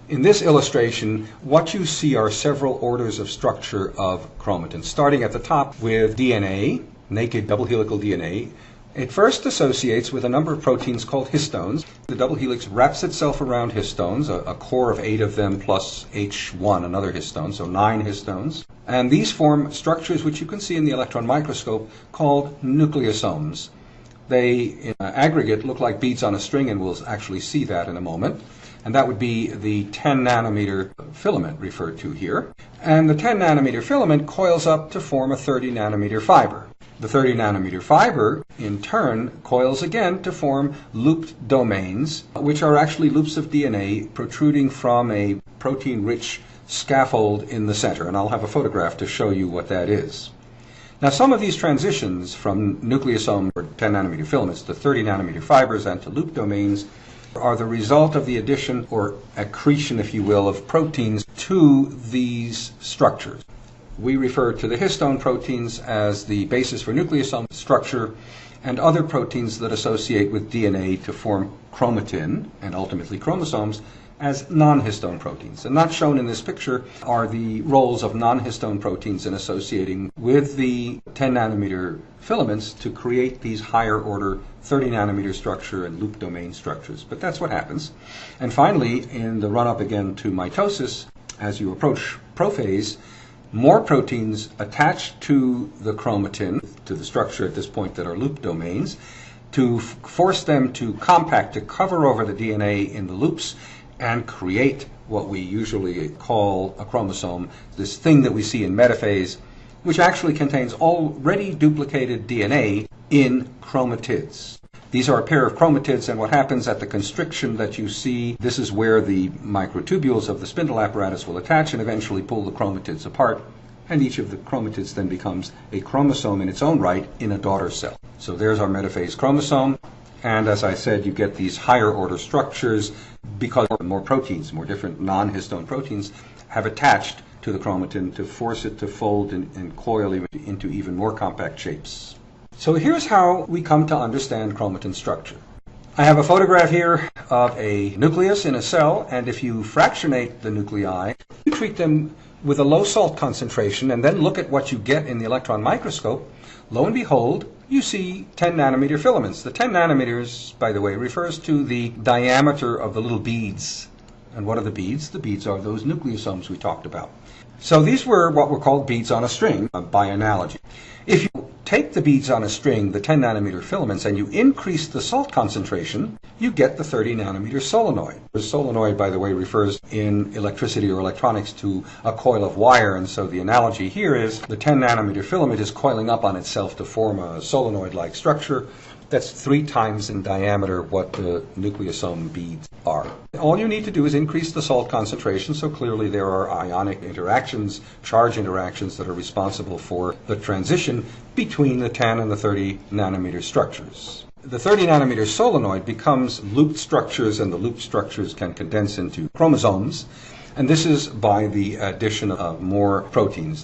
In this illustration, what you see are several orders of structure of chromatin, starting at the top with DNA, naked double helical DNA. It first associates with a number of proteins called histones. The double helix wraps itself around histones, a core of 8 of them plus H1, another histone, so 9 histones. And these form structures which you can see in the electron microscope called nucleosomes. They, in aggregate, look like beads on a string, and we'll actually see that in a moment. And that would be the 10 nanometer filament referred to here. And the 10 nanometer filament coils up to form a 30 nanometer fiber. The 30 nanometer fiber, in turn, coils again to form looped domains, which are actually loops of DNA protruding from a protein-rich scaffold in the center. And I'll have a photograph to show you what that is. Now, some of these transitions from nucleosome or 10 nanometer filaments to 30 nanometer fibers and to loop domains are the result of the addition or accretion, if you will, of proteins to these structures. We refer to the histone proteins as the basis for nucleosome structure, and other proteins that associate with DNA to form chromatin and ultimately chromosomes as non-histone proteins. And not shown in this picture are the roles of non-histone proteins in associating with the 10 nanometer filaments to create these higher order 30 nanometer structure and loop domain structures. But that's what happens. And finally, in the run-up again to mitosis, as you approach prophase, more proteins attach to the chromatin, to the structure at this point that are loop domains, to force them to compact, to cover over the DNA in the loops and create what we usually call a chromosome, this thing that we see in metaphase, which actually contains already duplicated DNA in chromatids. These are a pair of chromatids, and what happens at the constriction that you see, this is where the microtubules of the spindle apparatus will attach and eventually pull the chromatids apart, and each of the chromatids then becomes a chromosome in its own right in a daughter cell. So there's our metaphase chromosome, and as I said, you get these higher order structures because more proteins, more different non-histone proteins, have attached to the chromatin to force it to fold and coil into even more compact shapes. So here's how we come to understand chromatin structure. I have a photograph here of a nucleus in a cell, and if you fractionate the nuclei, you treat them with a low salt concentration and then look at what you get in the electron microscope, lo and behold, you see 10 nanometer filaments. The 10 nanometers, by the way, refers to the diameter of the little beads. And what are the beads? The beads are those nucleosomes we talked about. So these were what were called beads on a string, by analogy. If you take the beads on a string, the 10 nanometer filaments, and you increase the salt concentration, you get the 30 nanometer solenoid. The solenoid, by the way, refers in electricity or electronics to a coil of wire, and so the analogy here is the 10 nanometer filament is coiling up on itself to form a solenoid-like structure that's 3 times in diameter what the nucleosome beads are. All you need to do is increase the salt concentration, so clearly there are ionic interactions, charge interactions that are responsible for the transition between the 10 and the 30 nanometer structures. The 30 nanometer solenoid becomes looped structures, and the looped structures can condense into chromosomes, and this is by the addition of more proteins.